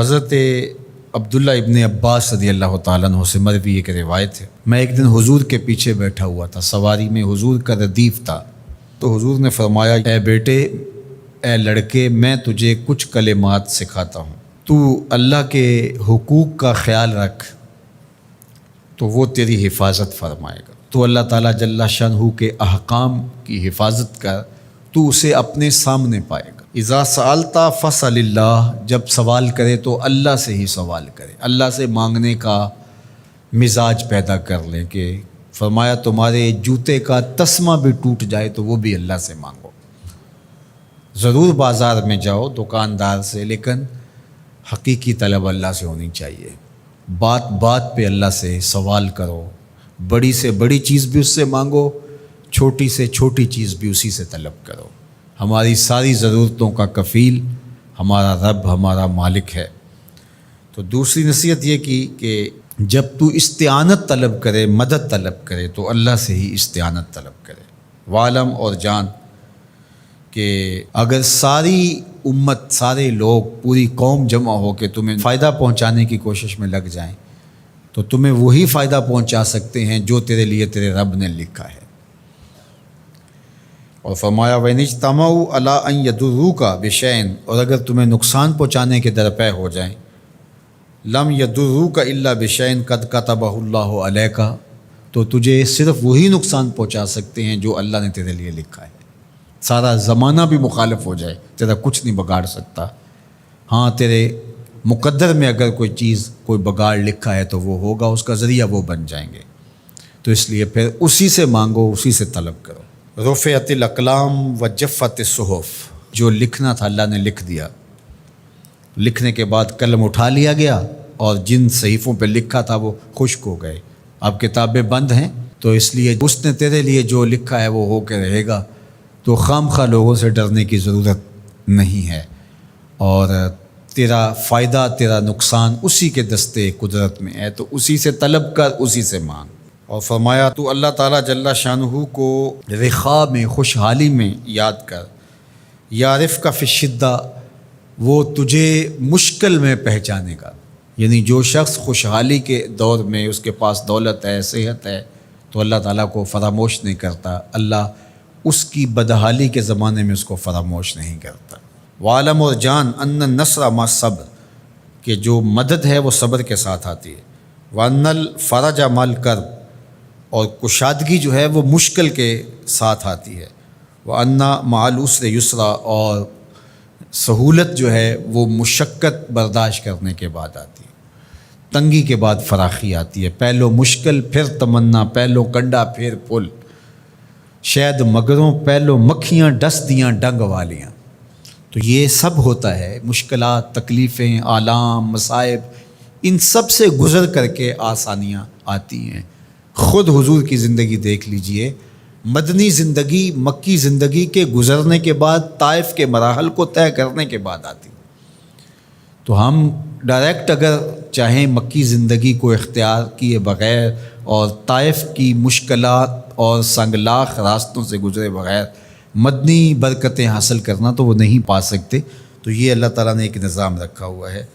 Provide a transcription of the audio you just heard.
حضرت عبداللہ ابن عباس رضی اللہ تعالیٰ عنہ سے مروی ایک روایت ہے، میں ایک دن حضور کے پیچھے بیٹھا ہوا تھا، سواری میں حضور کا ردیف تھا، تو حضور نے فرمایا، اے بیٹے، اے لڑکے، میں تجھے کچھ کلمات سکھاتا ہوں، تو اللہ کے حقوق کا خیال رکھ تو وہ تیری حفاظت فرمائے گا۔ تو اللہ تعالیٰ جل شانہ کے احکام کی حفاظت کر، تو اسے اپنے سامنے پائے گا۔ اذا سألت فاسأل اللہ، جب سوال کرے تو اللہ سے ہی سوال کرے، اللہ سے مانگنے کا مزاج پیدا کر لیں کہ فرمایا تمہارے جوتے کا تسمہ بھی ٹوٹ جائے تو وہ بھی اللہ سے مانگو۔ ضرور بازار میں جاؤ دکاندار سے، لیکن حقیقی طلب اللہ سے ہونی چاہیے۔ بات بات پہ اللہ سے سوال کرو، بڑی سے بڑی چیز بھی اس سے مانگو، چھوٹی سے چھوٹی چیز بھی اسی سے طلب کرو۔ ہماری ساری ضرورتوں کا کفیل ہمارا رب، ہمارا مالک ہے۔ تو دوسری نصیحت یہ کی کہ جب تو استعانت طلب کرے، مدد طلب کرے تو اللہ سے ہی استعانت طلب کرے۔ وعلم، اور جان کہ اگر ساری امت، سارے لوگ، پوری قوم جمع ہو کے تمہیں فائدہ پہنچانے کی کوشش میں لگ جائیں تو تمہیں وہی فائدہ پہنچا سکتے ہیں جو تیرے لیے تیرے رب نے لکھا ہے۔ اور فرمایا وَإِنِ اجْتَمَعُوا عَلَىٰ أَن يَضُرُّوكَ بِشَيْءٍ، اور اگر تمہیں نقصان پہنچانے کے درپے ہو جائیں، لَمْ يَضُرُّوكَ إِلَّا بِشَيْءٍ قَدْ كَتَبَهُ اللَّهُ عَلَيْكَ، تو تجھے صرف وہی نقصان پہنچا سکتے ہیں جو اللہ نے تیرے لیے لکھا ہے۔ سارا زمانہ بھی مخالف ہو جائے، تیرا کچھ نہیں بگاڑ سکتا۔ ہاں، تیرے مقدر میں اگر کوئی چیز، کوئی بگاڑ لکھا ہے تو وہ ہوگا، اس کا ذریعہ وہ بن جائیں گے۔ تو اس لیے پھر اسی سے مانگو، اسی سے طلب کرو۔ رفعت الاقلام وجفت الصحف، جو لکھنا تھا اللہ نے لکھ دیا، لکھنے کے بعد قلم اٹھا لیا گیا اور جن صحیفوں پہ لکھا تھا وہ خشک ہو گئے۔ اب کتابیں بند ہیں، تو اس لیے اس نے تیرے لیے جو لکھا ہے وہ ہو کے رہے گا، تو خام خواہ لوگوں سے ڈرنے کی ضرورت نہیں ہے، اور تیرا فائدہ، تیرا نقصان اسی کے دستے قدرت میں ہے، تو اسی سے طلب کر، اسی سے مانگ۔ اور فرمایا تو اللہ تعالیٰ جل شانہ کو رخاء میں، خوشحالی میں یاد کر، یعرفک فی الشدہ، وہ تجھے مشکل میں پہچانے گا۔ یعنی جو شخص خوشحالی کے دور میں اس کے پاس دولت ہے، صحت ہے، تو اللہ تعالیٰ کو فراموش نہیں کرتا، اللہ اس کی بدحالی کے زمانے میں اس کو فراموش نہیں کرتا۔ وعلم، اور جان، ان النصر مع الصبر، کہ جو مدد ہے وہ صبر کے ساتھ آتی ہے۔ وان الفرج مع الکرب، اور کشادگی جو ہے وہ مشکل کے ساتھ آتی ہے۔ وان مع العسر یسرا، اور سہولت جو ہے وہ مشقت برداشت کرنے کے بعد آتی ہے، تنگی کے بعد فراخی آتی ہے۔ پہلو مشکل پھر تمنا، پہلو کنڈا پھر پھول، شاید مگروں پہلو مکھیاں ڈس دیاں ڈنگ والیاں۔ تو یہ سب ہوتا ہے، مشکلات، تکلیفیں، آلام، مصائب، ان سب سے گزر کر کے آسانیاں آتی ہیں۔ خود حضور کی زندگی دیکھ لیجئے، مدنی زندگی مکی زندگی کے گزرنے کے بعد، طائف کے مراحل کو طے کرنے کے بعد آتی۔ تو ہم ڈائریکٹ اگر چاہیں مکی زندگی کو اختیار کیے بغیر اور طائف کی مشکلات اور سنگلاخ راستوں سے گزرے بغیر مدنی برکتیں حاصل کرنا، تو وہ نہیں پا سکتے۔ تو یہ اللہ تعالیٰ نے ایک نظام رکھا ہوا ہے۔